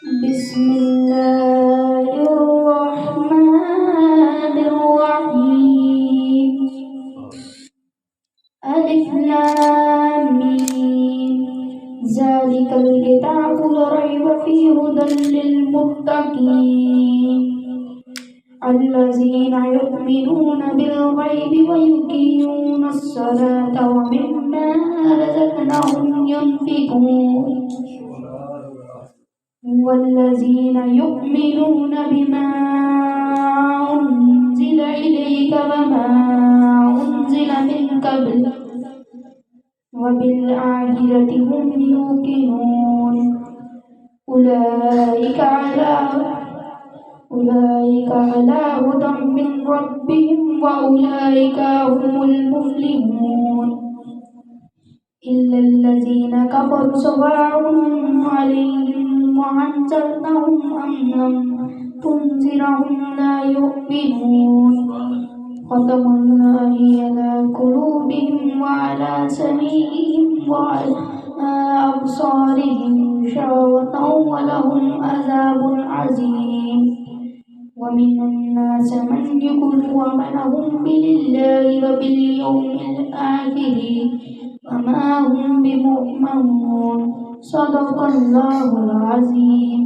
بسم الله الرحمن الرحيم ألف لام ميم ذلك الكتاب لا ريب فيه هدى للمتقين الذين يؤمنون بالغيب ويقيمون الصلاة ومما رزقناهم ينفقون والذين يؤمنون بما أنزل إليك وما أنزل من قبل وبالآخرة هم يوقنون أولئك على هدى من ربهم وأولئك هم المفلحون إلا الذين كفروا سواء عليهم وأنذرتهم أم لم تنذرهم لا يؤمنون ختم الله على قلوبهم وعلى سمعهم وعلى أبصارهم غشاوة ولهم عذاب عظيم ومن الناس من يقول آمنا بالله وباليوم الآخر وما هم بمؤمنون صدق الله العظيم.